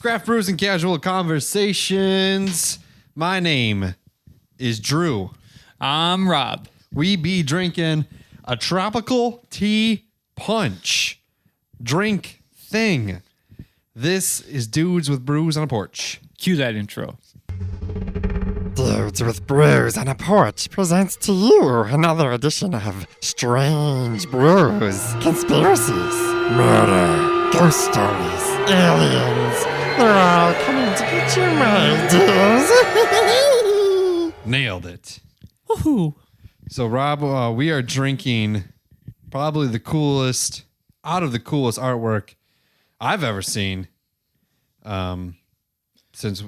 Craft Brews and Casual Conversations. My name is Drew. I'm Rob. We be drinking a tropical tea punch drink thing. This is Dudes with Brews on a Porch. Cue that intro. Dudes with Brews on a Porch presents to you another edition of Strange Brews, Conspiracies, Murder, Ghost Stories, Aliens. They're all coming to get you, my dears. Nailed it. Woohoo. So, Rob, we are drinking probably the coolest artwork I've ever seen since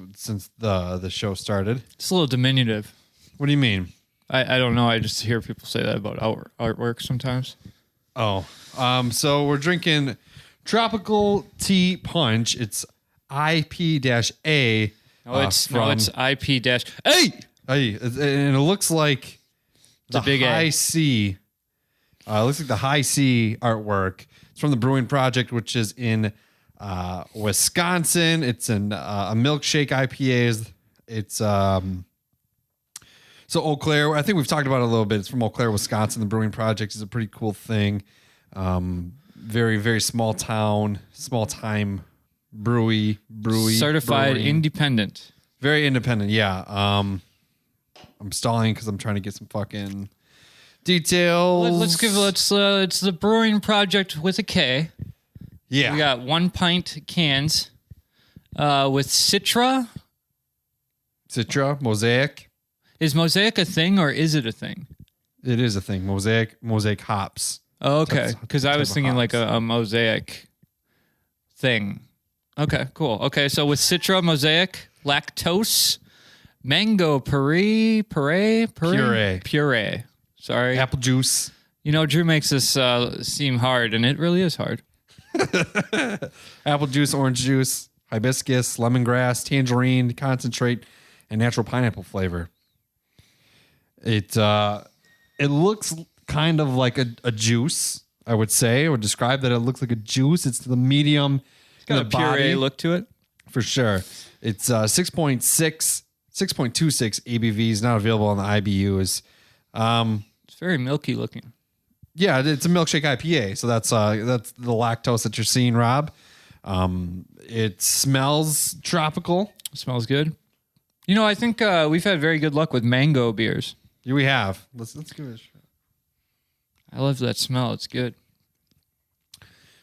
the show started. It's a little diminutive. What do you mean? I don't know. I just hear people say that about artwork sometimes. Oh, so we're drinking Tropical Tea Punch. It's IP-A. It's IP-A. Hey, and it looks like the big high A. C. It looks like the high C artwork. It's from the Brewing Project, which is in Wisconsin. It's a milkshake IPA. It's so Eau Claire. I think we've talked about it a little bit. It's from Eau Claire, Wisconsin. The Brewing Project is a pretty cool thing. Very, very small time brewery. Certified brewing. independent. Very independent, yeah. I'm stalling because I'm trying to get some fucking details. It's the Brewing Project with a K. Yeah. We got 1 pint cans with Citra. Mosaic. Is Mosaic a thing or is it a thing? It is a thing. Mosaic hops. Oh, okay. Because I was type of thinking like hops. a Mosaic thing. Okay, cool. Okay, so with Citra, Mosaic, lactose, mango puree. Sorry. Apple juice. You know, Drew makes this seem hard, and it really is hard. Apple juice, orange juice, hibiscus, lemongrass, tangerine, concentrate, and natural pineapple flavor. It looks kind of like a juice, I would say. I would describe that it looks like a juice. It's the medium. Got a puree look to it. For sure. It's 6.26 ABVs, not available on the IBUs. It's very milky looking. Yeah, it's a milkshake IPA, so that's the lactose that you're seeing, Rob. It smells tropical. It smells good. You know, I think we've had very good luck with mango beers. Yeah, we have. Let's give it a shot. I love that smell. It's good.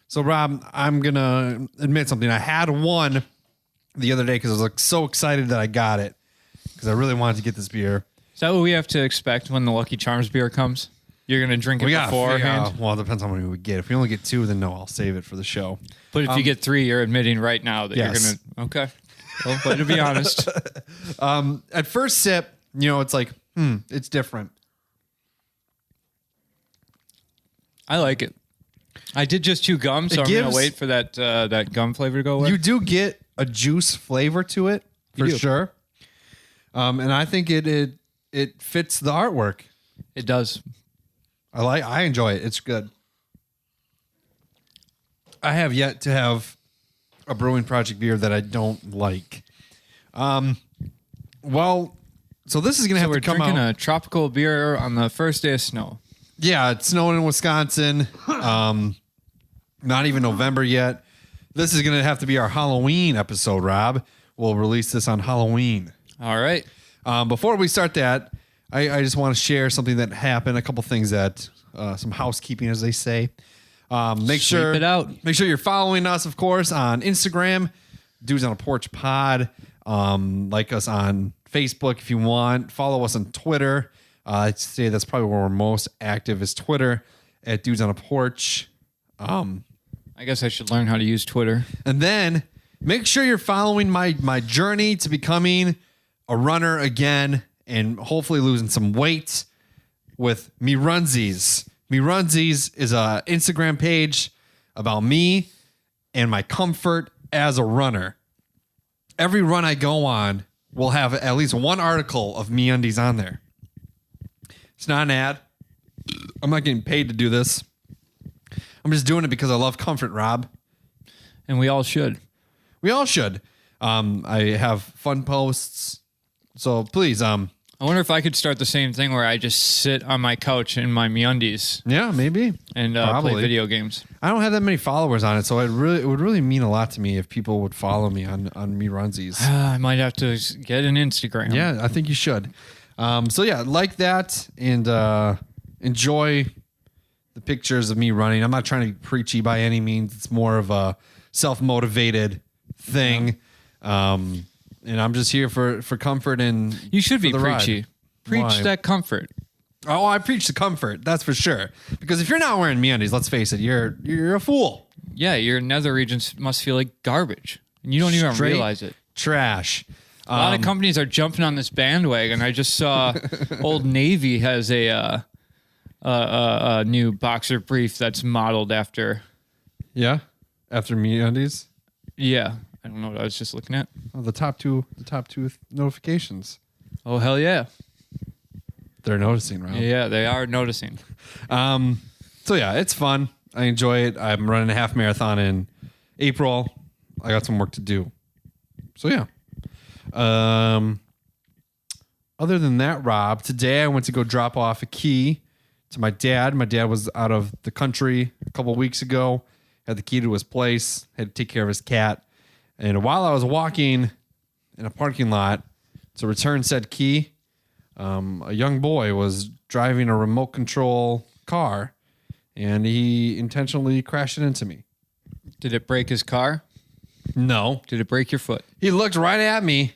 So, Rob, I'm gonna admit something. I had one the other day because I was like so excited that I got it because I really wanted to get this beer. Is that what we have to expect when the Lucky Charms beer comes? You're going to drink it beforehand? Well, it depends on how many we get. If we only get two, then no, I'll save it for the show. But if you get three, you're admitting right now that yes. you're going to... Okay. Well, way to be honest. At first sip, it's like, it's different. I like it. I did just chew gum, so I'm going to wait for that gum flavor to go away. You do get a juice flavor to it, for sure. And I think it fits the artwork. It does. I enjoy it. It's good. I have yet to have a Brewing Project beer that I don't like. So this is going to have to come out. We're drinking a tropical beer on the first day of snow. Yeah, it's snowing in Wisconsin. Not even November yet. This is going to have to be our Halloween episode, Rob. We'll release this on Halloween. All right. Before we start that, I just want to share something that happened. A couple things that some housekeeping, as they say. Make sure you're following us, of course, on Instagram, Dudes on a Porch Pod. Like us on Facebook if you want. Follow us on Twitter. I'd say that's probably where we're most active is Twitter at Dudes on a Porch. I guess I should learn how to use Twitter. And then make sure you're following my journey to becoming a runner again and hopefully losing some weight with Me Runsies. Me Runsies is a Instagram page about me and my comfort as a runner. Every run I go on will have at least one article of Me Undies on there. It's not an ad. I'm not getting paid to do this. I'm just doing it because I love comfort, Rob. And we all should. We all should. I have fun posts. So please, I wonder if I could start the same thing where I just sit on my couch in my MeUndies yeah, maybe. and play video games. I don't have that many followers on it, so it would really mean a lot to me if people would follow me on MeRunsies. I might have to get an Instagram. Yeah, I think you should. So yeah, like that and enjoy the pictures of me running. I'm not trying to be preachy by any means. It's more of a self-motivated thing. And I'm just here for comfort and You should be for the preachy. ride. Preach Why? that comfort. Oh, I preach the comfort. That's for sure. Because if you're not wearing MeUndies, let's face it, you're a fool. Yeah, your nether regions must feel like garbage. And you don't even Straight realize it. Trash. A lot of companies are jumping on this bandwagon. I just saw Old Navy has a new boxer brief that's modeled after. Yeah. After MeUndies. Yeah, I don't know what I was just looking at. Oh, the top two notifications. Oh hell yeah! They're noticing, right? Yeah, they are noticing. So yeah, it's fun. I enjoy it. I'm running a half marathon in April. I got some work to do. So yeah. Other than that, Rob, today I went to go drop off a key to my dad. My dad was out of the country a couple of weeks ago. Had the key to his place. Had to take care of his cat. And while I was walking in a parking lot to return said key, a young boy was driving a remote control car, and he intentionally crashed it into me. Did it break his car? No. Did it break your foot? He looked right at me,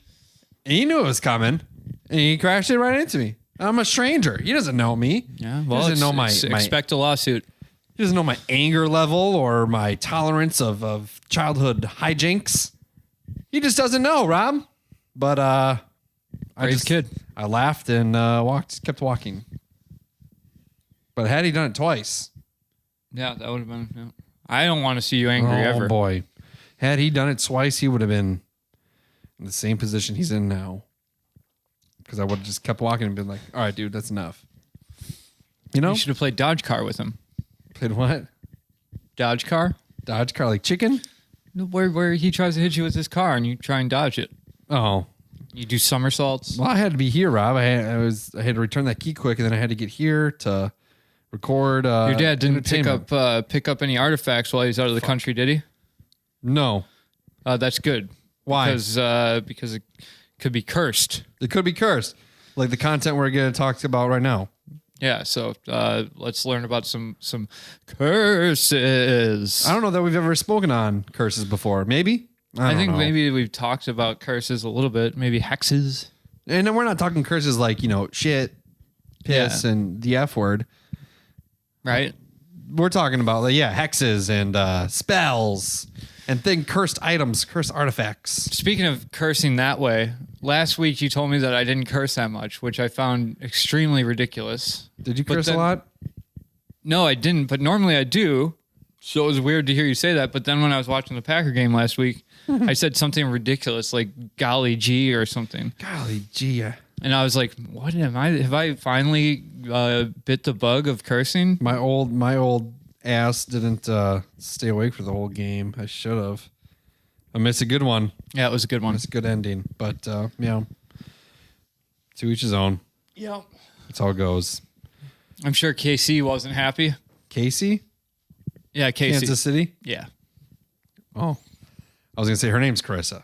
and he knew it was coming, and he crashed it right into me. I'm a stranger. He doesn't know me. Yeah, He well, doesn't know my expect a lawsuit. he doesn't know my anger level or my tolerance of childhood hijinks. He just doesn't know, Rob. But Brave kid. I laughed and kept walking. But had he done it twice, Yeah, that would have been. Yeah. I don't want to see you angry oh ever. boy, had he done it twice, he would have been in the same position he's in now. Because I would have just kept walking and been like, "All right, dude, that's enough." You know, You should have played Dodge Car with him. played what? Dodge Car? Dodge car like chicken? Where he tries to hit you with his car and you try and dodge it. Oh, You do somersaults. well, I had to be here, Rob. I had to return that key quick, and then I had to get here to record. Your dad didn't pick up any artifacts while he's out of the country, did he? No. That's good. Why? Because it could be cursed. It could be cursed, like the content we're going to talk about right now. Yeah, so let's learn about some curses. I don't know that we've ever spoken on curses before. Maybe? I don't think know. maybe we've talked about curses a little bit, maybe hexes. And then we're not talking curses like, shit, piss, Yeah. and the F word. Right? We're talking about, hexes and spells and cursed items, cursed artifacts. Speaking of cursing that way, last week you told me that I didn't curse that much, which I found extremely ridiculous. Did you But curse then- a lot? No, I didn't, but normally I do. So it was weird to hear you say that. But then when I was watching the Packer game last week, I said something ridiculous like golly gee or something. Golly gee. And I was like, what am I? Have I finally bit the bug of cursing? My old ass didn't stay awake for the whole game. I should have. I missed a good one. Yeah, it was a good one. It's a good ending. But, to each his own. Yeah. That's how it goes. I'm sure KC wasn't happy. Casey? Yeah, KC. Kansas City? Yeah. Oh. I was going to say her name's Carissa.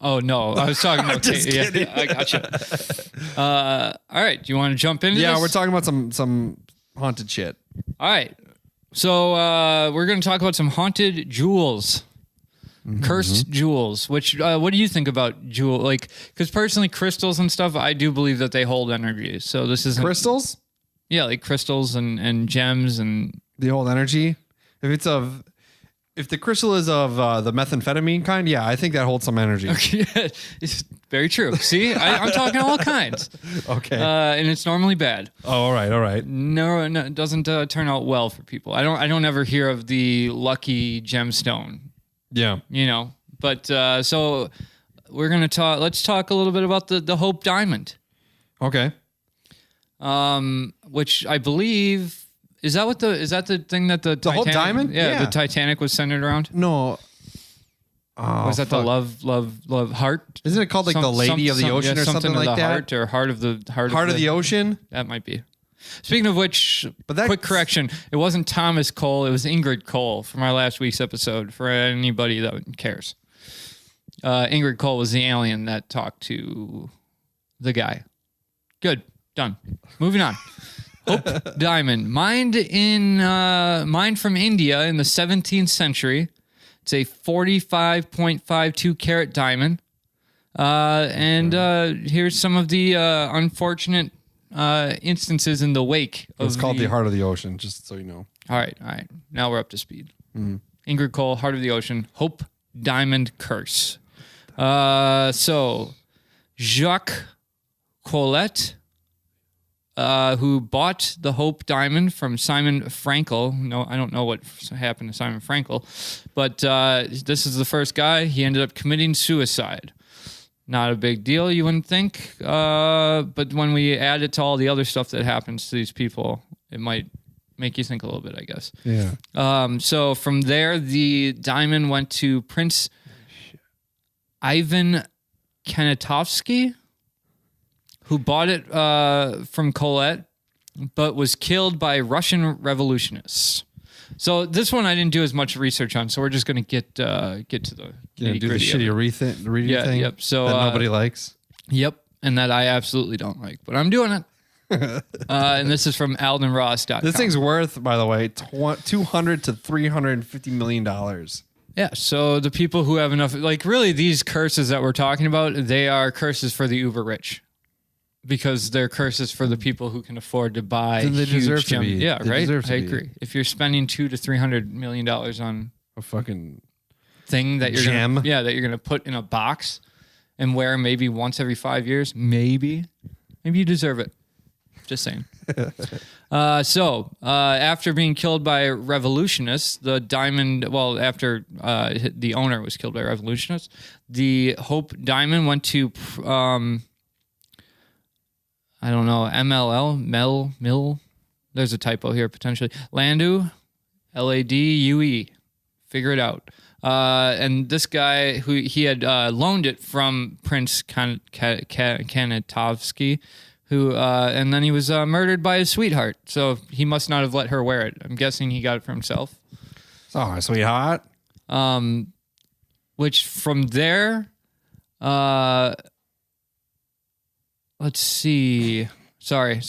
Oh, no. I was talking about just KC. Yeah, I gotcha. All right. Do you want to jump into this? Yeah, we're talking about some haunted shit. All right. So we're going to talk about some haunted jewels. Cursed jewels, which what do you think about jewel? Like, because personally, crystals and stuff, I do believe that they hold energy. So this is Crystals? yeah, like crystals and gems and The old energy? If the crystal is of the methamphetamine kind, yeah, I think that holds some energy. yeah, it's very true. See, I'm talking all kinds, Okay. and it's normally bad. Oh, all right. No, it doesn't turn out well for people. I don't ever hear of the lucky gemstone. Yeah. But so we're gonna talk. Let's talk a little bit about the Hope Diamond. Okay. Which I believe is that the thing that the Hope Titanic- Diamond? Yeah, Yeah. the Titanic was centered around. No. Oh, Was that the love heart? Isn't it called like the Lady of the Ocean or something of like the that? Heart or heart of the ocean. That might be. Speaking of which, But that- quick correction: it wasn't Thomas Cole; it was Ingrid Cole from our last week's episode. For anybody that cares, Ingrid Cole was the alien that talked to the guy. Good, done. Moving on. Hope diamond, mined from India in the 17th century. It's a 45.52 carat diamond. Here's some of the unfortunate instances in the wake of It's called the Heart of the Ocean, just so you know. All right. Now we're up to speed. Ingrid Cole, Heart of the Ocean, Hope Diamond Curse. So Jacques Colette, who bought the Hope Diamond from Simon Frankel. No, I don't know what happened to Simon Frankel, but this is the first guy. He ended up committing suicide. Not a big deal, you wouldn't think. But when we add it to all the other stuff that happens to these people, it might make you think a little bit, I guess. Yeah. So from there, the diamond went to Prince Ivan Kanatovsky, who bought it from Colette, but was killed by Russian revolutionists. So this one I didn't do as much research on, so we're just going to get to the Do the nitty-gritty of shitty it. reading thing. Yep. So that nobody likes. Yep, and that I absolutely don't like, but I'm doing it. And this is from AldenRoss.com. This thing's worth, by the way, $200 to $350 million. Yeah, so the people who have enough, like really these curses that we're talking about, they are curses for the uber rich. Because they're curses for the people who can afford to buy Then they huge deserve to gems. be. Yeah, They right? deserve to I be. agree. If you're spending $200 to $300 million on A fucking thing that you're gem. that you're gonna put in a box and wear maybe once every 5 years, maybe you deserve it. Just saying. After being killed by revolutionists, the diamond, after the owner was killed by revolutionists, the Hope Diamond went to, I don't know, Mill. There's a typo here, potentially. Landu, Ladue. Figure it out. And this guy, who he had loaned it from Prince Kanatovsky, and then he was murdered by his sweetheart. So he must not have let her wear it. I'm guessing he got it for himself. Oh, sweetheart. Which from there, let's see. Sorry.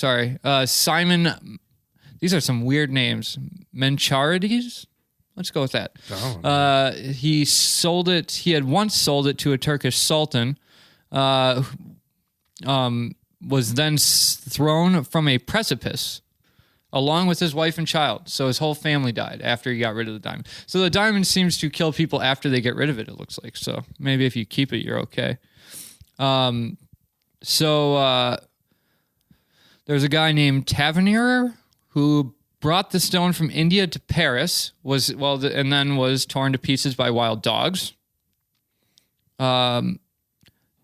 Simon, these are some weird names. Mencharides? Let's go with that. Oh. He sold it. He had once sold it to a Turkish sultan. Was then thrown from a precipice along with his wife and child. So his whole family died after he got rid of the diamond. So the diamond seems to kill people after they get rid of it, it looks like. So maybe if you keep it, you're okay. There's a guy named Tavernier who brought the stone from India to Paris, and then was torn to pieces by wild dogs.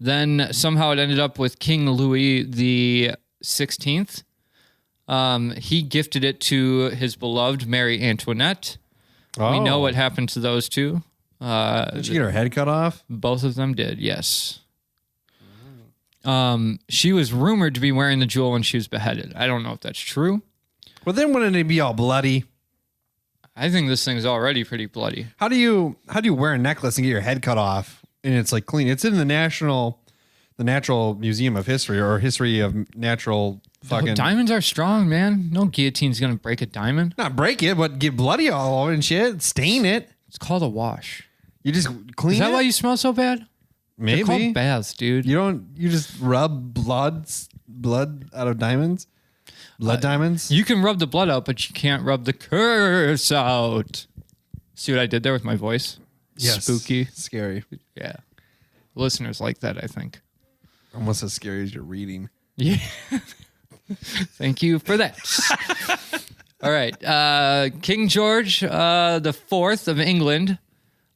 Then somehow it ended up with King Louis the 16th. He gifted it to his beloved Mary Antoinette. Oh. We know what happened to those two. Did she get her head cut off? Both of them did, yes. She was rumored to be wearing the jewel when she was beheaded. I don't know if that's true. Well, then wouldn't it be all bloody? I think this thing's already pretty bloody. How do you wear a necklace and get your head cut off and it's like clean? It's in the Natural Museum of History or History of Natural fucking. Diamonds are strong, man. No guillotine's gonna break a diamond. Not break it, but get bloody all over and shit. Stain it. It's called a wash. You just clean Is that it? why you smell so bad? They're Maybe. called baths, dude. You just rub blood out of diamonds? Diamonds? You can rub the blood out, but you can't rub the curse out. See what I did there with my voice? Yes. Spooky. Scary. Yeah. Listeners like that, I think. Almost as scary as you're reading. Yeah. Thank you for that. All right. King George the Fourth of England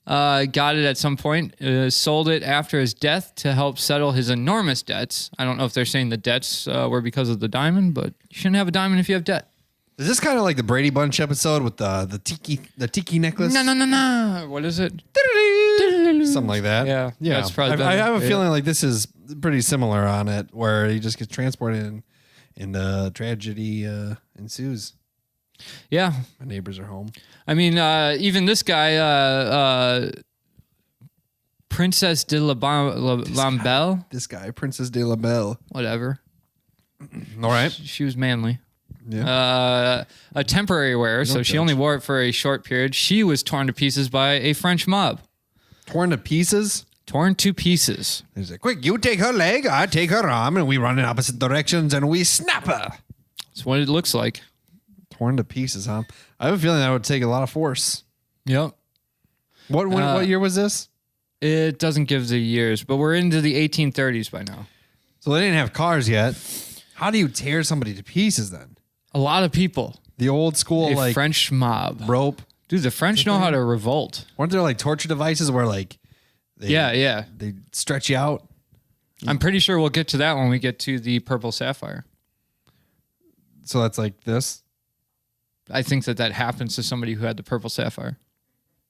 got it at some point, sold it after his death to help settle his enormous debts. I don't know if they're saying the debts were because of the diamond, but you shouldn't have a diamond if you have debt. Is this kind of like the Brady Bunch episode with the tiki necklace? No. What is it? something like that. Yeah, yeah. that's probably I have a better. feeling like this is pretty similar on it, where he just gets transported and tragedy ensues. Yeah. My neighbors are home. I mean, even this guy, Princess de Lambelle, This guy, Princess de la Belle. whatever. All right. She was manly. Yeah. A temporary wearer, so she only wore it for a short period. She was torn to pieces by a French mob. Torn to pieces? Torn to pieces. He's like, quick, you take her leg, I take her arm, and we run in opposite directions, and we snap her. That's what it looks like. Torn to pieces, huh? I have a feeling that would take a lot of force. Yep. What year was this? It doesn't give the years, but we're into the 1830s by now. So they didn't have cars yet. How do you tear somebody to pieces then? A lot of people. The old school, A French mob. rope. Dude, the French know how to revolt. Weren't there like torture devices where like Yeah. they stretch you out? I'm pretty sure we'll get to that when we get to the purple sapphire. So that's like this. I think that happens to somebody who had the purple sapphire.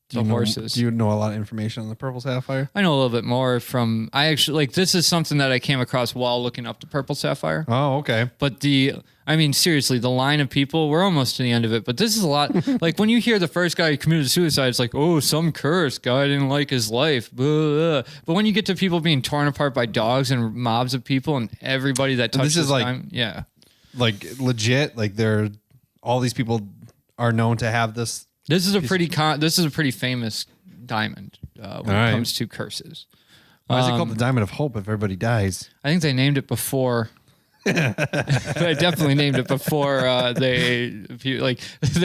Do you Horses. Do you know a lot of information on the purple sapphire? I know a little bit more from, this is something that I came across while looking up the purple sapphire. Oh, okay. But seriously, the line of people, we're almost to the end of it, but this is a lot. Like when you hear the first guy who committed suicide, it's like, oh, some curse, guy didn't like his life. Blah. But when you get to people being torn apart by dogs and mobs of people and everybody that touches this is like, time, yeah. Like legit, like all these people are known to have this. This is a pretty famous diamond when it comes to curses. Why is it called the Diamond of Hope if everybody dies? I think they named it before. They definitely named it before they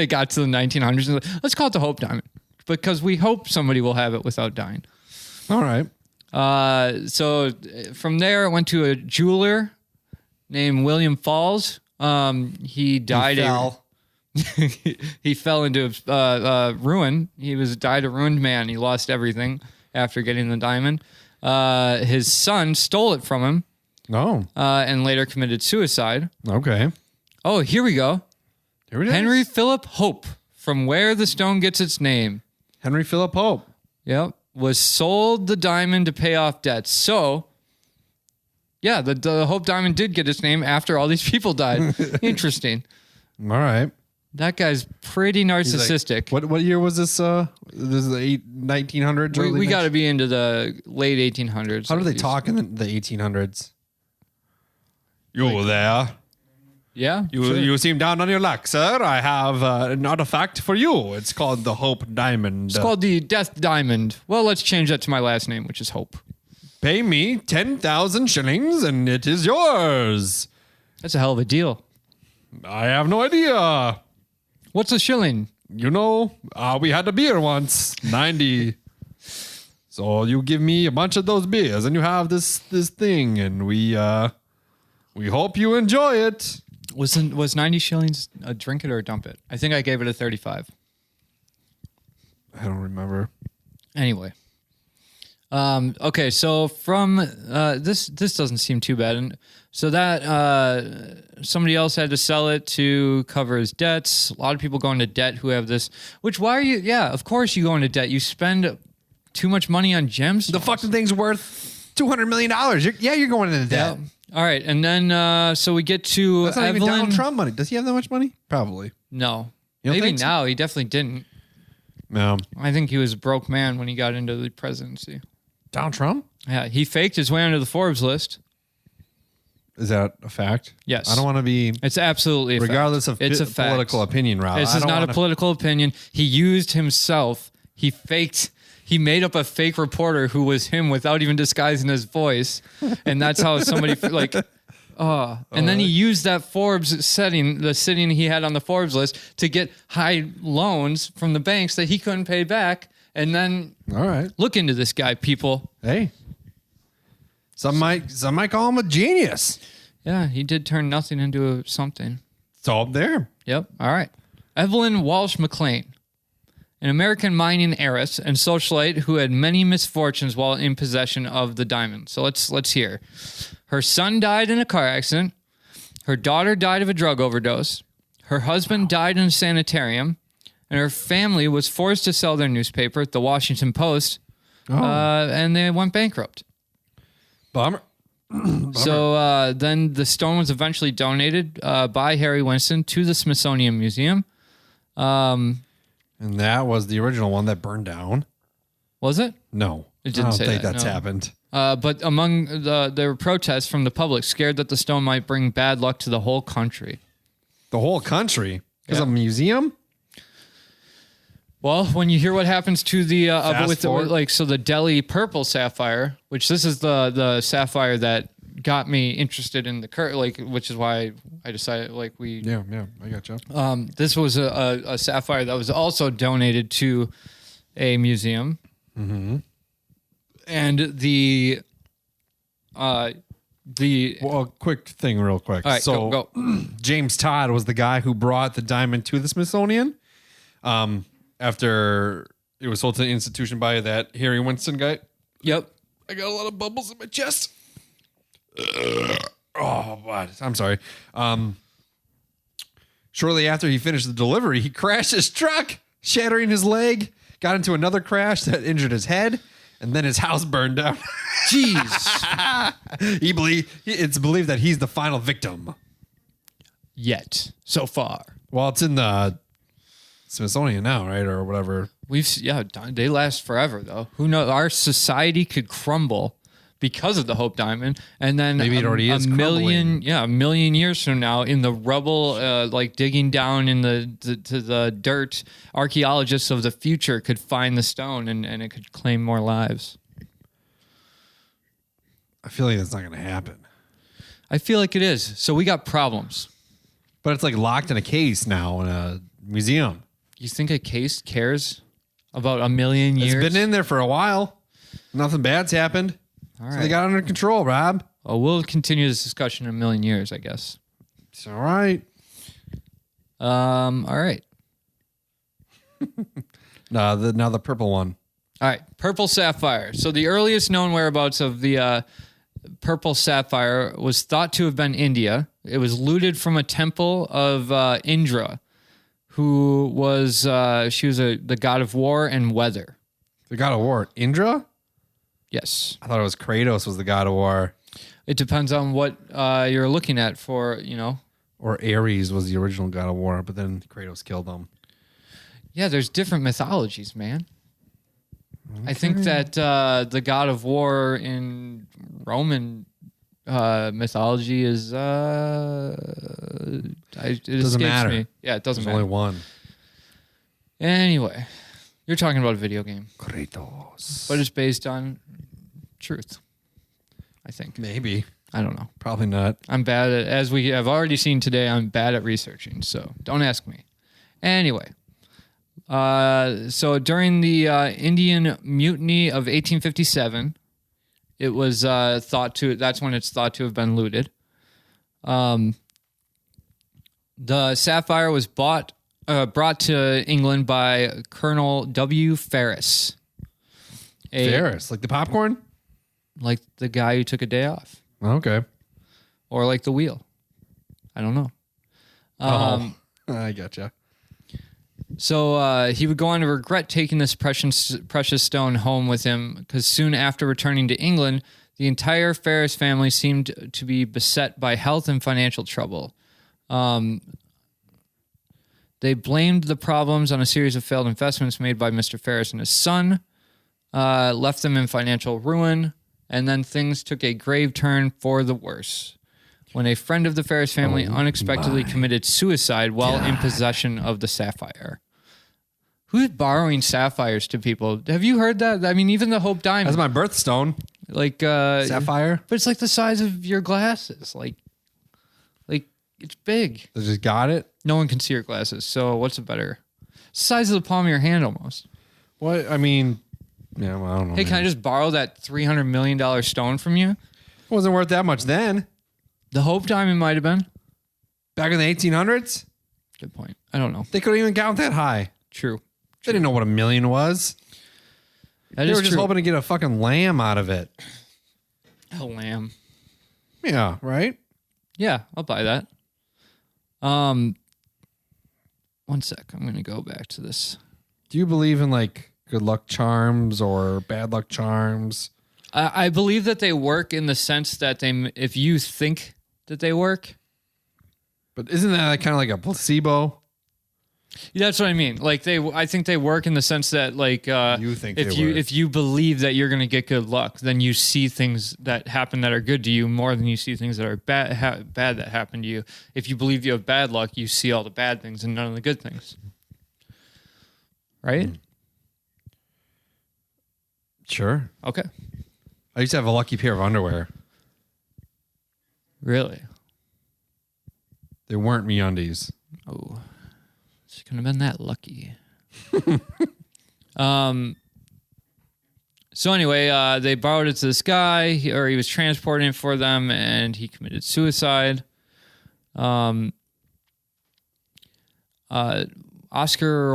got to the 1900s. And let's call it the Hope Diamond because we hope somebody will have it without dying. All right. So from there, it went to a jeweler named William Falls. He died. He fell into ruin. He died a ruined man. He lost everything after getting the diamond. His son stole it from him. No. And later committed suicide. Okay. Oh, here we go. Here it is. Henry Philip Hope, from where the stone gets its name. Henry Philip Hope. Yep. Was sold the diamond to pay off debts. So, yeah, the Hope diamond did get its name after all these people died. Interesting. All right. That guy's pretty narcissistic. Like, what year was this? This is the 1900s? We got to be into the late 1800s. How do they talk in the 1800s? You there? Yeah. You seem down on your luck, sir. I have an artifact for you. It's called the Hope Diamond. It's called the Death Diamond. Well, let's change that to my last name, which is Hope. Pay me 10,000 shillings and it is yours. That's a hell of a deal. I have no idea. What's a shilling? You know, we had a beer once, 90. So you give me a bunch of those beers and you have this thing and we hope you enjoy it. Was 90 shillings a drink it or a dump it? I think I gave it a 35. I don't remember. Anyway. Okay, so from this doesn't seem too bad. And so that somebody else had to sell it to cover his debts. A lot of people go into debt who have this. Which, why are you? Yeah, of course you go into debt. You spend too much money on gems. The fucking thing's worth $200 million. You're going into debt. Yeah. All right, and then so we get to That's not Evelyn. even Donald Trump money. Does he have that much money? Probably. No, You don't maybe think so? now he definitely didn't. No. I think he was a broke man when he got into the presidency. Donald Trump? Yeah, he faked his way onto the Forbes list. Is that a fact? Yes. I don't want to be, It's absolutely a regardless fact. of It's a fact. political opinion, Rob. This is not a political opinion. He used himself. He made up a fake reporter who was him without even disguising his voice. And that's how somebody and then he used that Forbes setting, the sitting he had on the Forbes list to get high loans from the banks that he couldn't pay back. And then All right. look into this guy, people. Hey. Some might call him a genius. Yeah, he did turn nothing into something. It's all up there. Yep. All right. Evelyn Walsh McLean, an American mining heiress and socialite who had many misfortunes while in possession of the diamond. So let's hear. Her son died in a car accident. Her daughter died of a drug overdose. Her husband died in a sanitarium. And her family was forced to sell their newspaper, the Washington Post, and they went bankrupt. Bummer. So then the stone was eventually donated by Harry Winston to the Smithsonian Museum. And that was the original one that burned down. Was it? No. It didn't I don't say think that, that's no. happened. But among there were protests from the public, scared that the stone might bring bad luck to the whole country. The whole country? Because Yeah. a museum? Well, when you hear what happens to the Fast forward. so the Delhi purple sapphire, which this is the sapphire that got me interested in the which is why I decided Yeah, I gotcha. this was a sapphire that was also donated to a museum. Mm-hmm. And Well, quick thing real quick. all right, So go. James Todd was the guy who brought the diamond to the Smithsonian after it was sold to the institution by that Harry Winston guy. Yep. I got a lot of bubbles in my chest. Oh, what? I'm sorry. Shortly after he finished the delivery, he crashed his truck, shattering his leg, got into another crash that injured his head, and then his house burned down. Jeez. It's believed that he's the final victim. Yet so far. Well, it's in the Smithsonian now, right? Or whatever. They last forever though. Who knows? Our society could crumble because of the Hope Diamond, and then Maybe it already is a million years from now, in the rubble, digging down in to the dirt, archaeologists of the future could find the stone, and it could claim more lives. I feel like that's not going to happen. I feel like it is. So we got problems. But it's like locked in a case now in a museum. You think a case cares about a million years? It's been in there for a while. Nothing bad's happened. All So right. they got it under control, Rob. Well, we'll continue this discussion in a million years, I guess. It's all right. All right. Now the purple one. All right. Purple sapphire. So the earliest known whereabouts of the purple sapphire was thought to have been India. It was looted from a temple of Indra, who was the god of war and weather. The god of war. Indra? Yes. I thought it was Kratos was the god of war. It depends on what you're looking at for, Or Ares was the original god of war, but then Kratos killed him. Yeah, there's different mythologies, man. Okay. I think that the god of war in Roman mythology is it Doesn't matter. Me. Yeah, it doesn't There's matter. only one. Anyway, you're talking about a video game, Kratos. but it's based on truth. I think. Maybe. I don't know. Probably not. I'm bad at, as we have already seen today, I'm bad at researching, so don't ask me. Anyway, so during the Indian Mutiny of 1857, it was that's when it's thought to have been looted. The sapphire was brought to England by Colonel W. Ferris. Ferris, like the popcorn? Like the guy who took a day off. Okay. Or like the wheel. I don't know. I gotcha. So he would go on to regret taking this precious stone home with him, because soon after returning to England, the entire Ferris family seemed to be beset by health and financial trouble. They blamed the problems on a series of failed investments made by Mr. Ferris and his son, left them in financial ruin, and then things took a grave turn for the worse when a friend of the Ferris family unexpectedly committed suicide while in possession of the sapphire. Who's borrowing sapphires to people? Have you heard that? I mean, even the Hope Diamond. That's my birthstone. Like Sapphire? But it's like the size of your glasses. Like it's big. They just got it? No one can see your glasses. So what's it better? It's the size of the palm of your hand almost. What? I mean, yeah, well, I don't know. Hey, can I just borrow that $300 million stone from you? It wasn't worth that much then. The Hope Diamond might have been. Back in the 1800s? Good point. I don't know. They couldn't even count that high. True. They didn't know what a million was. That They is were just true. hoping to get a fucking lamb out of it. A lamb. Yeah, right? Yeah, I'll buy that. 1 sec. I'm going to go back to this. Do you believe in like good luck charms or bad luck charms? I believe that they work in the sense that if you think that they work. But isn't that kind of like a placebo? Yeah, that's what I mean. Like I think they work in the sense that like You think if you believe that you're going to get good luck, then you see things that happen that are good to you more than you see things that are bad that happen to you. If you believe you have bad luck, you see all the bad things and none of the good things. Right? Sure. Okay. I used to have a lucky pair of underwear. Really? They weren't MeUndies. Oh, she couldn't have been that lucky. So anyway, they borrowed it to this guy, or he was transporting it for them, and he committed suicide. Oscar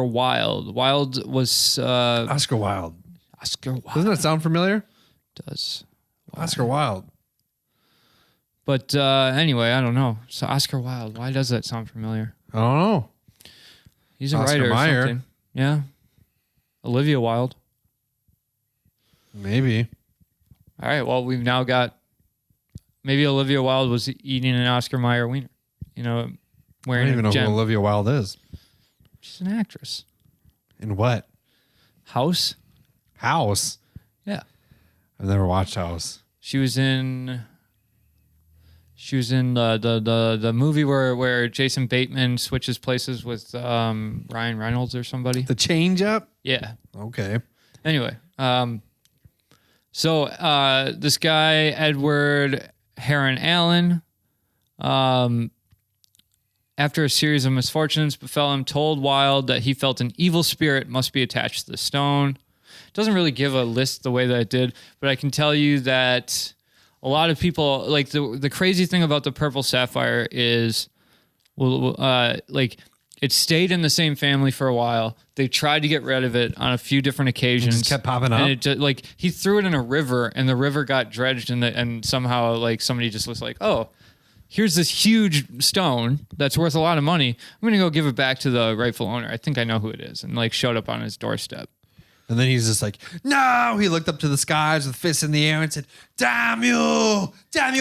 Wilde. Wilde was Oscar Wilde. Oscar Wilde Doesn't that sound familiar? does. Oscar Wilde. But anyway, I don't know. So Oscar Wilde, why does that sound familiar? I don't know. He's a Oscar writer or Mayer. something. Yeah. Olivia Wilde. Maybe. All right. Well, we've now got maybe Olivia Wilde was eating an Oscar Mayer wiener. You know, I wearing don't even a know gem. who Olivia Wilde is. She's an actress. In what? House. House? Yeah. I've never watched House. She was in the movie where Jason Bateman switches places with Ryan Reynolds or somebody. The Change Up? Yeah. Okay. Anyway, so this guy Edward Heron Allen, after a series of misfortunes befell him, told Wilde that he felt an evil spirit must be attached to the stone. It doesn't really give a list the way that it did, but I can tell you that a lot of people, like the crazy thing about the purple sapphire is, like it stayed in the same family for a while. They tried to get rid of it on a few different occasions. It just kept popping up. And it just, like he threw it in a river, and the river got dredged, and somehow like somebody just was like, oh, here's this huge stone that's worth a lot of money. I'm gonna go give it back to the rightful owner. I think I know who it is, and like showed up on his doorstep. And then he's just like, no! He looked up to the skies with fists in the air and said, damn you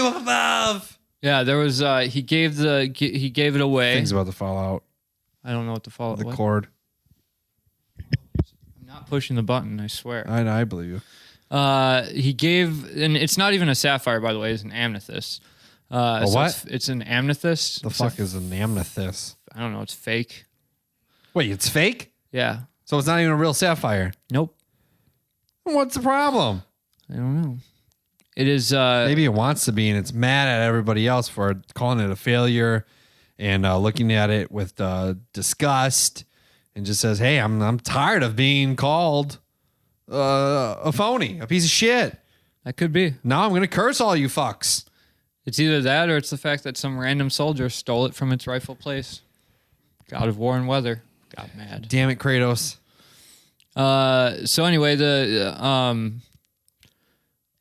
up above. Yeah, there was he gave it away. Things about to fall out. I don't know what to follow. The cord. I'm not pushing the button, I swear. I believe you. He gave, and it's not even a sapphire, by the way, it's an amethyst. What? It's an amethyst. The fuck is an amethyst? I don't know, it's fake. Wait, it's fake? Yeah. So it's not even a real sapphire? Nope. What's the problem? I don't know. It is Maybe it wants to be, and it's mad at everybody else for calling it a failure and looking at it with disgust, and just says, "Hey, I'm tired of being called a phony, a piece of shit. that could be. Now I'm gonna curse all you fucks." It's either that or it's the fact that some random soldier stole it from its rightful place. God of War and Weather got mad. Damn it, Kratos. So anyway,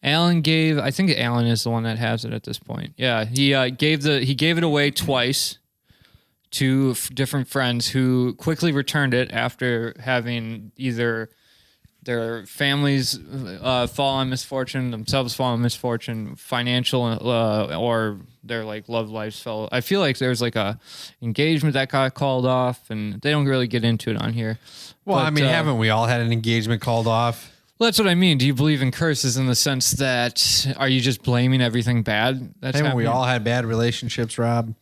Alan gave, I think Alan is the one that has it at this point. Yeah, he gave it away twice to different friends who quickly returned it after having either their families fall on misfortune, themselves fall on misfortune, financial or their like love lives fell. I feel like there's like a engagement that got called off, and they don't really get into it on here. Well, But, I mean, haven't we all had an engagement called off? Well, that's what I mean. Do you believe in curses in the sense that are you just blaming everything bad that's Haven't we happening? all had bad relationships, Rob?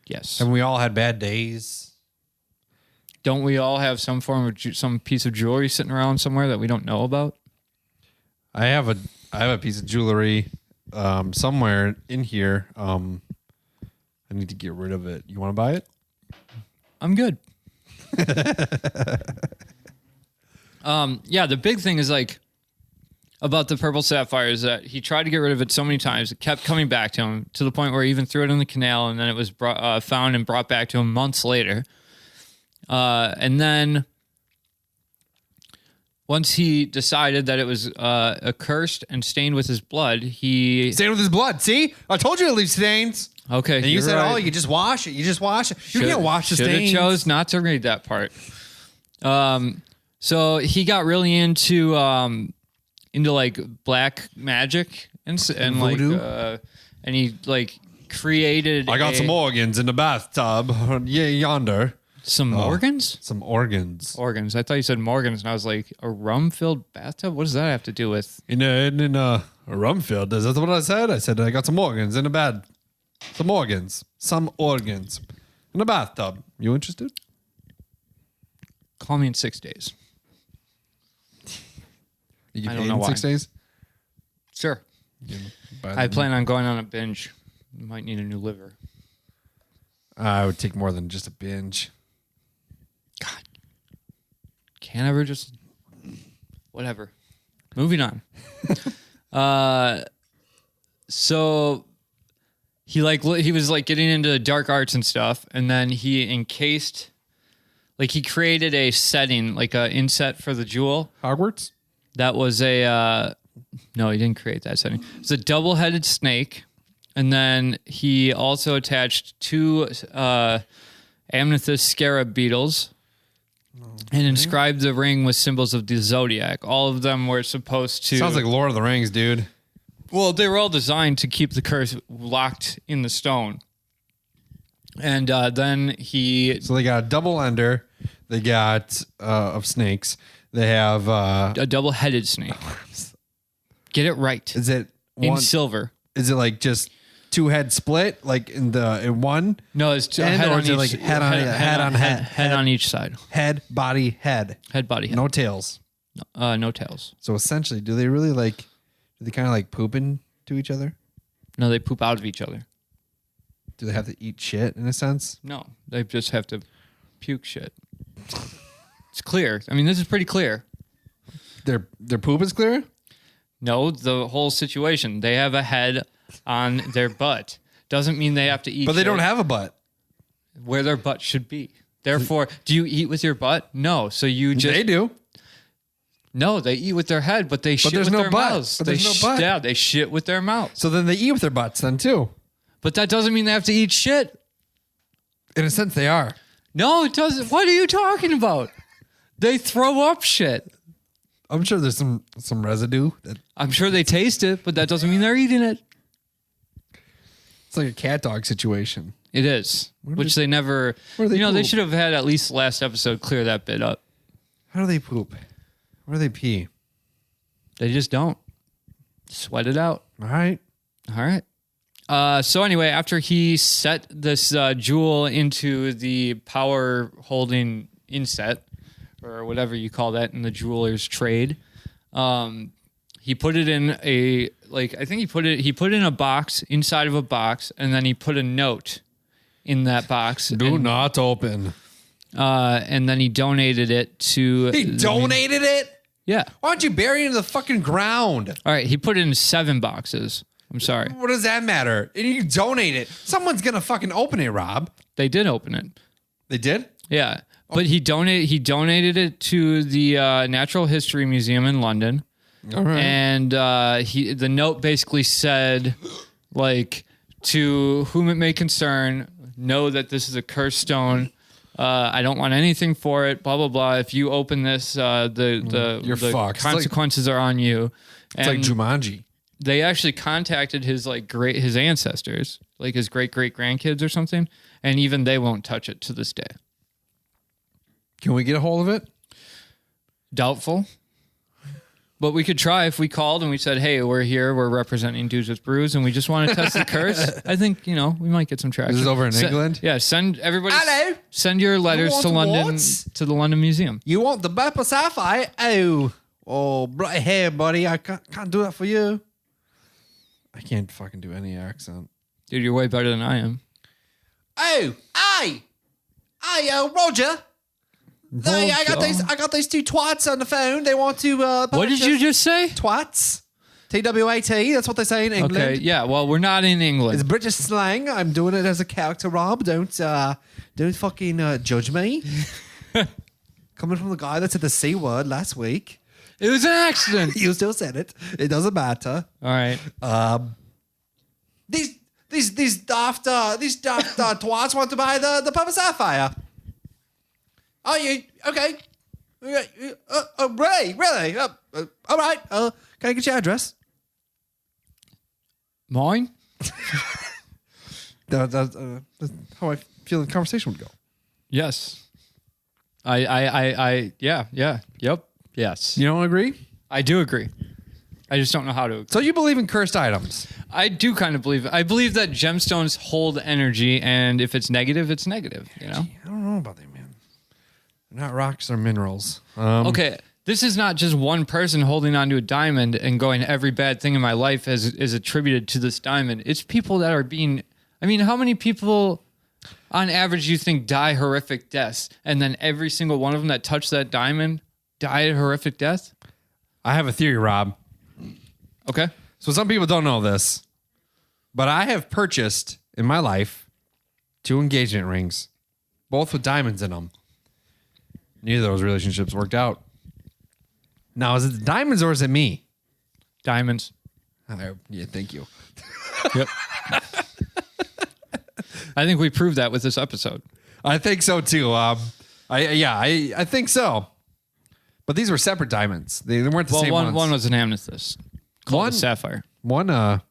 Yes. Haven't we all had bad days? Don't we all have some form of some piece of jewelry sitting around somewhere that we don't know about? I have a piece of jewelry somewhere in here. I need to get rid of it. You want to buy it? I'm good. Yeah, the big thing is like about the purple sapphire is that he tried to get rid of it so many times. It kept coming back to him to the point where he even threw it in the canal, and then it was found and brought back to him months later. And then once he decided that it was accursed and stained with his blood, he... Stained with his blood. See? I told you to leave stains. Okay, And you you're said, right. oh, you just wash it. You just wash it. You can't wash the Should have stains. chose not to read that part. So he got really into like black magic and Voodoo? and he like created. I got some organs in the bathtub. Yeah, yonder. Some organs. Some organs. Organs. I thought you said Morgans, and I was like, a rum-filled bathtub. What does that have to do with? In a rum field. Is that what I said? I said I got some organs in the bed. Some organs in the bathtub. You interested? Call me in 6 days. You get I paid don't know in why. 6 days? Sure. I plan on going on a binge. You might need a new liver. I would take more than just a binge. God. Can't ever just... Whatever. Moving on. So he was like getting into dark arts and stuff, and then he encased... Like he created a setting, like a inset for the jewel. Hogwarts? That was a... no, he didn't create that setting. It's a double-headed snake. And then he also attached 2 amethyst scarab beetles and inscribed the ring with symbols of the zodiac. All of them were supposed to... Sounds like Lord of the Rings, dude. Well, they were all designed to keep the curse locked in the stone. And then he... So they got a double ender. They got of snakes. They have... a double-headed snake. Get it right. is it In one? silver. Is it like just 2 head split, like in one? No, it's End, head or on is it each, like head on head? Head on each side. Head, body, head. Head, body, head. No tails. No tails. So essentially, do they really like? Do they kind of like poop into each other? No, they poop out of each other. Do they have to eat shit in a sense? No, they just have to puke shit. It's clear. I mean, this is pretty clear. Their poop is clear. No, the whole situation. They have a head on their butt. Doesn't mean they have to eat But they shit don't have a butt. where their butt should be. Therefore, do you eat with your butt? No. So you just... They do. No, they eat with their head, but they shit there's with no their butt. mouths. But there's no butt. Yeah, they shit with their mouths. So then they eat with their butts then too. But that doesn't mean they have to eat shit. In a sense, they are. No, it doesn't. What are you talking about? They throw up shit. I'm sure there's some residue. I'm sure they taste it, but that doesn't mean they're eating it. It's like a cat dog situation. It is, which they never. where do they They poop? should have had at least last episode clear that bit up. How do they poop? Where do they pee? They just don't sweat it out. All right. All right. So anyway, after he set this jewel into the power holding inset, or whatever you call that in the jeweler's trade, he put it in he put it in a box, inside of a box, and then he put a note in that box. Do not open. And then he donated it to... He donated it? Yeah. Why don't you bury it in the fucking ground? All right, he put it in 7 boxes. I'm sorry. What does that matter? And you donate it. Someone's gonna fucking open it, Rob. They did open it. They did? Yeah. But he donated it to the Natural History Museum in London. All right. And the note basically said, like, to whom it may concern, know that this is a cursed stone. I don't want anything for it. Blah blah blah. If you open this, You're the fucked. consequences are on you. It's like Jumanji. They actually contacted his his ancestors, like his great grandkids or something, and even they won't touch it to this day. Can we get a hold of it? Doubtful. But we could try if we called and we said, hey, we're here, we're representing Dudes with Brews, and we just want to test the curse. I think, we might get some traction. This is over in England? Yeah, send everybody. Hello? Send your letters to want London, what? to the London Museum. You want the purple sapphire? Oh, bright hair, buddy. I can't do that for you. I can't fucking do any accent. Dude, you're way better than I am. Oh, Roger. I got these 2 twats on the phone. They want to. What did you just say? Twats? TWAT. That's what they say in England. Okay, yeah, well, we're not in It's England. British slang. I'm doing it as a character, Rob. Don't fucking judge me. Coming from the guy that said the C word last week. It was an accident. You still said it. It doesn't matter. All right. These daft twats want to buy the purple sapphire. Are you okay? Ray, really? All right. Can I get your address? Mine? That's how I feel the conversation would go. Yes. Yeah. Yep. Yes. You don't agree? I do agree. I just don't know how to. So you believe in cursed items? I do kind of believe. I believe that gemstones hold energy, and if it's negative, it's negative. You know. I don't know about that, man. They're not rocks; they're minerals. Okay, this is not just one person holding onto a diamond and going, every bad thing in my life is attributed to this diamond. It's people that are being. I mean, how many people, on average, you think die horrific deaths, and then every single one of them that touched that diamond died a horrific death? I have a theory, Rob. Okay. So some people don't know this, but I have purchased in my life 2 engagement rings, both with diamonds in them. Neither of those relationships worked out. Now, is it the diamonds or is it me? Diamonds. Yeah, thank you. Yep. I think we proved that with this episode. I think so too. I think so. But these were separate diamonds. They weren't the same ones. One was an amethyst. Called a sapphire. One of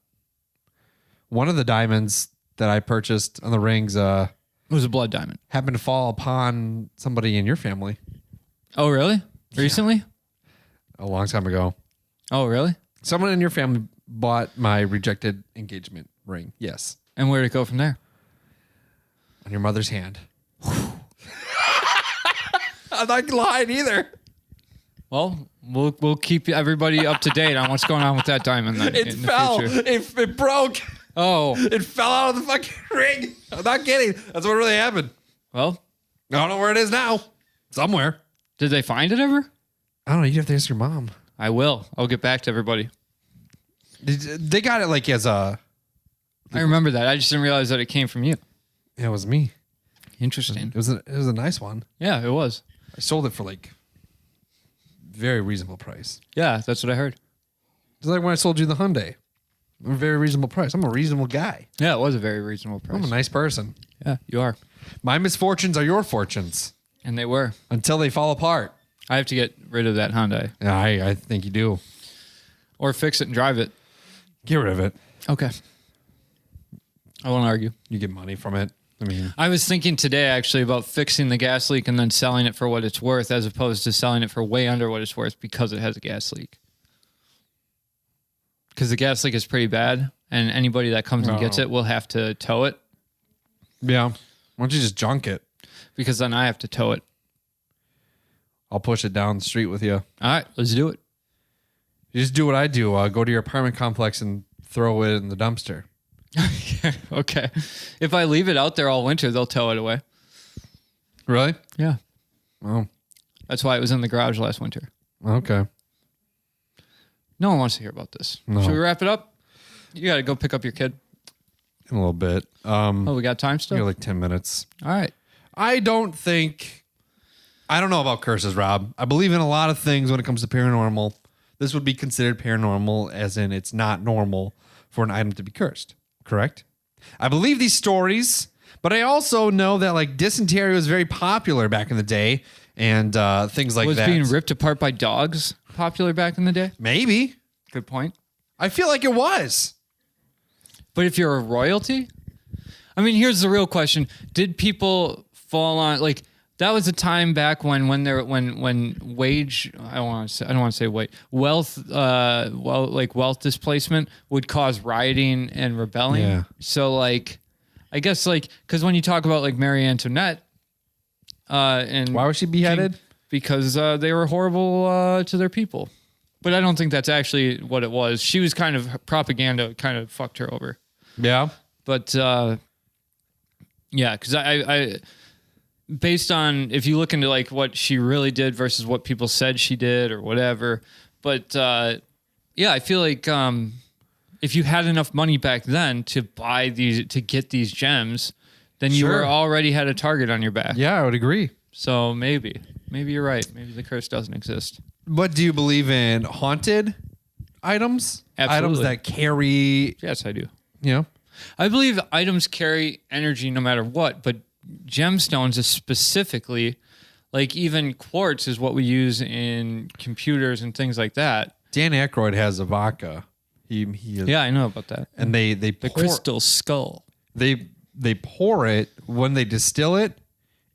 the diamonds that I purchased on the rings It was a blood diamond. happened to fall upon somebody in your family Oh, really? Recently? a long time ago. Oh, really? Someone in your family bought my rejected engagement ring. Yes. And where did it go from there? On your mother's hand. I'm not lying either. Well, we'll keep everybody up to date on what's going on with that diamond then. It in the fell. future. It broke. Oh, It fell out of the fucking ring. I'm not kidding. That's what really happened. well, I don't know where it is now. Somewhere. did they find it ever? I don't know. You have to ask your mom. I will. I'll get back to everybody. They got it like as a... I remember that. I just didn't realize that it came from you. Yeah, it was me. Interesting. It was a nice one. Yeah, it was. I sold it for like very reasonable price. Yeah, that's what I heard. It's like when I sold you the Hyundai. A very reasonable price. I'm a reasonable guy. Yeah, it was a very reasonable price. I'm a nice person. Yeah, you are. My misfortunes are your fortunes And they were. until they fall apart. I have to get rid of that Hyundai. Yeah, I think you do. Or fix it and drive it. Get rid of it. Okay. I won't argue. You get money from it. I mean, I was thinking today actually about fixing the gas leak and then selling it for what it's worth as opposed to selling it for way under what it's worth because it has a gas leak. Because the gas leak is pretty bad and anybody that comes and gets it will have to tow it yeah. Why don't you just junk it? because then I have to tow it. I'll push it down the street with you. All right, let's do it. You just do what I do. Go to your apartment complex and throw it in the dumpster. Okay. If I leave it out there all winter, they'll tow it away. Really? Yeah. Oh, That's why it was in the garage last winter. okay. No one wants to hear about this. No. Should we wrap it up? You got to go pick up your kid. In a little bit. Oh, we got time still? You're like 10 minutes. All right. I don't know about curses, Rob. I believe in a lot of things when it comes to paranormal. This would be considered paranormal, as in it's not normal for an item to be cursed. Correct? I believe these stories, but I also know that like dysentery was very popular back in the day and things like Was that. being ripped apart by dogs popular back in the day? Maybe. Good point. I feel like it was. But if you're a royalty, I mean, here's the real question: did people fall on like that? Was a time back when wage I don't want to say wait wealth wealth displacement would cause rioting and rebelling. Yeah. So like, I guess like because when you talk about like Marie Antoinette, and Why was she beheaded? because they were horrible to their people. But I don't think that's actually what it was. She was kind of propaganda, kind of fucked her over. Yeah. But yeah, because I based on if you look into like what she really did versus what people said she did or whatever. But yeah, I feel like if you had enough money back then to buy these to get these gems, then you Sure. were already had a target on your back. Yeah, I would agree. So maybe you're right. Maybe the curse doesn't exist. But do you believe in haunted items? Absolutely. Items that carry, Yes, I do. you know? I believe items carry energy no matter what, but gemstones is specifically Like even quartz is what we use in computers and things like that. Dan Aykroyd has a vodka. He Yeah, I know about that. and they The pour, crystal skull. they pour it when they distill it.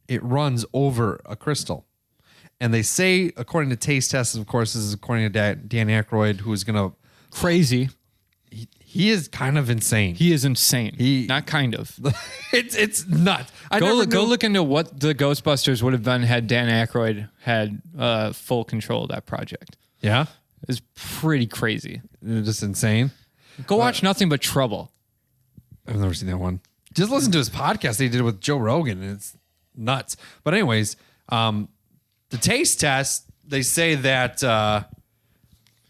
It runs over a crystal, and they say according to taste tests, of course, this is according to Dan Aykroyd, who is gonna Crazy. he is kind of insane. He is insane. Not kind of. it's nuts. Go look into what the Ghostbusters would have been had Dan Aykroyd had full control of that project. Yeah, It's pretty crazy. just insane. Go watch Nothing But Trouble. I've never seen that one. Just listen to his podcast they did with Joe Rogan, and it's nuts. But anyways, the taste test, they say that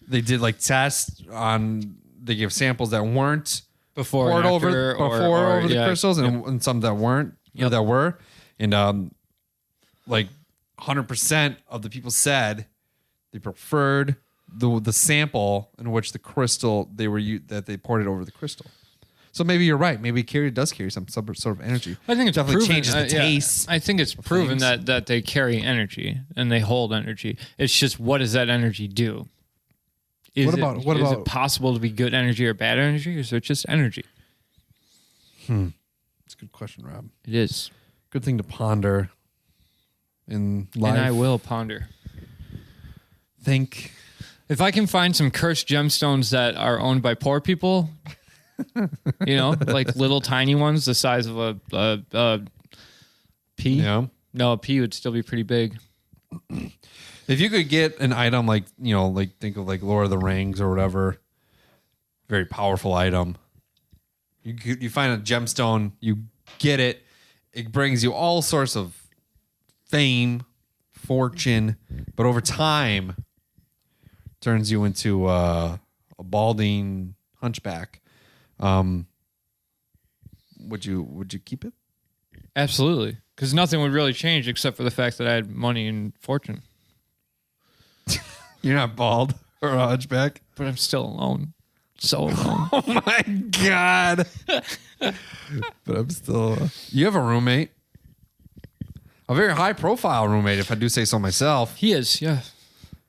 they did like tests on. They give samples that weren't Before poured and over after, over the yeah. crystals, and some that weren't, Yep. that were, and like 100% of the people said they preferred the sample in which the crystal that they poured it over the crystal. So maybe you're right. Maybe it does carry some sort of energy. I think it's definitely proven, changes the taste. I think it's proven things. that they carry energy and they hold energy. It's just, what does that energy do? Is What about it possible to be good energy or bad energy, or is it just energy? It's a good question, Rob. It is. Good thing to ponder in life. And I will ponder. Think. If I can find some cursed gemstones that are owned by poor people, like little tiny ones the size of a pea. Yeah. No, a pea would still be pretty big. If you could get an item like think of like Lord of the Rings or whatever, very powerful item. You find a gemstone, you get it, it brings you all sorts of fame, fortune, but over time turns you into a balding hunchback. Would you keep it? Absolutely. Because nothing would really change except for the fact that I had money and fortune. You're not bald or a hunchback. But I'm still alone. So alone. Oh my God. But I'm still. You have a roommate. A very high profile roommate, if I do say so myself. He is, yeah.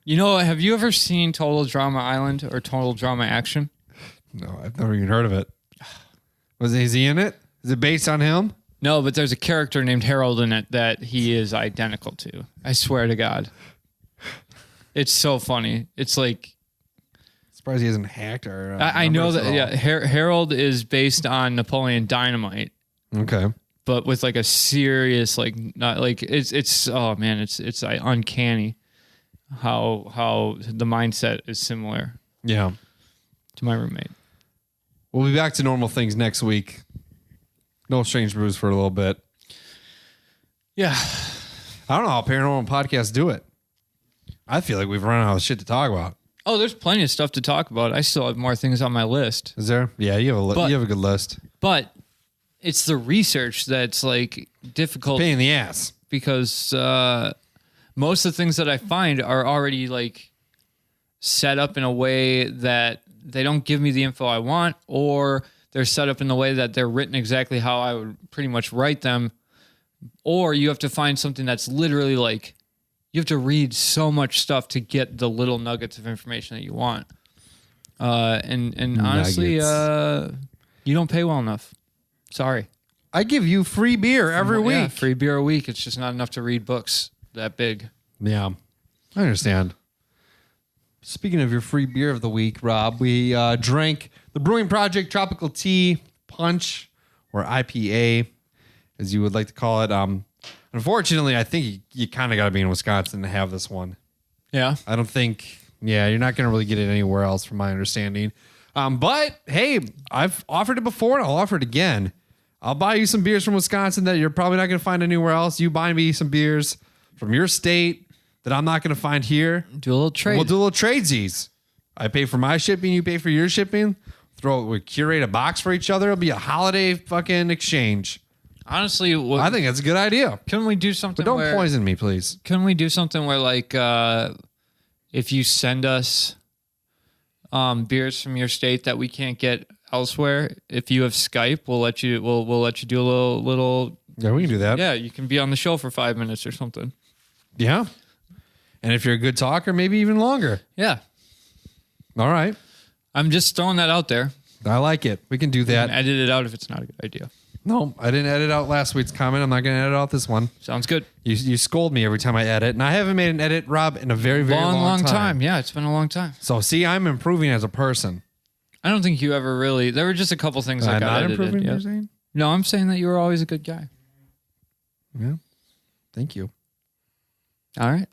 Have you ever seen Total Drama Island or Total Drama Action? No, I've never even heard of it. Is he in it? Is it based on him? No, but there's a character named Harold in it that he is identical to. I swear to God. It's so funny. It's like... Surprised he hasn't hacked or... I know that, yeah. Harold is based on Napoleon Dynamite. Okay. But with like a serious, it's oh man, it's uncanny how the mindset is similar Yeah. to my roommate. We'll be back to normal things next week. No strange brews for a little bit. Yeah. I don't know how paranormal podcasts do it. I feel like we've run out of shit to talk about. Oh, there's plenty of stuff to talk about. I still have more things on my list. Is there? Yeah, you have a good list. But it's the research that's like difficult Pain in the ass. because most of the things that I find are already like set up in a way that they don't give me the info I want, or they're set up in the way that they're written exactly how I would pretty much write them. Or you have to find something that's literally like, you have to read so much stuff to get the little nuggets of information that you want. And honestly, you don't pay well enough. Sorry. I give you free beer every week. Yeah, free beer a week. It's just not enough to read books that big. Yeah, I understand. Speaking of your free beer of the week, Rob, we drank the Brewing Project Tropical Tea Punch, or IPA, as you would like to call it. Unfortunately, I think you kind of got to be in Wisconsin to have this one. Yeah. I don't think, you're not going to really get it anywhere else from my understanding. But hey, I've offered it before and I'll offer it again. I'll buy you some beers from Wisconsin that you're probably not going to find anywhere else. You buy me some beers from your state that I'm not going to find here. Do a little trade. We'll do a little tradesies. I pay for my shipping, you pay for your shipping. We curate a box for each other. It'll be a holiday fucking exchange. Honestly, I think that's a good idea. Can we do something? But don't poison me, please. Can we do something where, like, if you send us beers from your state that we can't get elsewhere, if you have Skype, we'll let you. We'll let you do a little. Yeah, we can do that. Yeah, you can be on the show for 5 minutes or something. Yeah. And if you're a good talker, maybe even longer. Yeah. All right. I'm just throwing that out there. I like it. We can do that. And edit it out if it's not a good idea. No, I didn't edit out last week's comment. I'm not going to edit out this one. Sounds good. You scold me every time I edit, and I haven't made an edit, Rob, in a very, very long time. Yeah, it's been a long time. So, see, I'm improving as a person. I don't think you ever really. There were just a couple things that got not edited. improving, Yeah. you're saying? No, I'm saying that you were always a good guy. Yeah. Thank you. All right.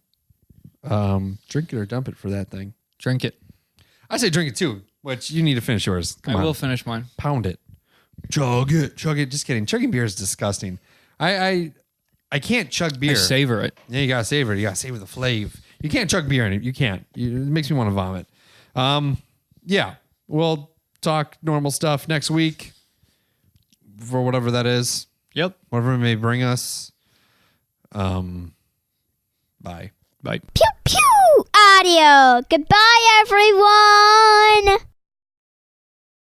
Drink it or dump it for that thing. Drink it. I say drink it too, which you need to finish yours. Come I on. will finish mine. Pound it. Chug it. Chug it. Just kidding. Chugging beer is disgusting. I can't chug beer. I savor it. Yeah, you gotta savor it. You gotta savor the flavor. You can't chug beer in it. You can't. It makes me want to vomit. Yeah. We'll talk normal stuff next week for whatever that is. Yep. Whatever it may bring us. Bye. Bye. Pew pew audio. Goodbye, everyone.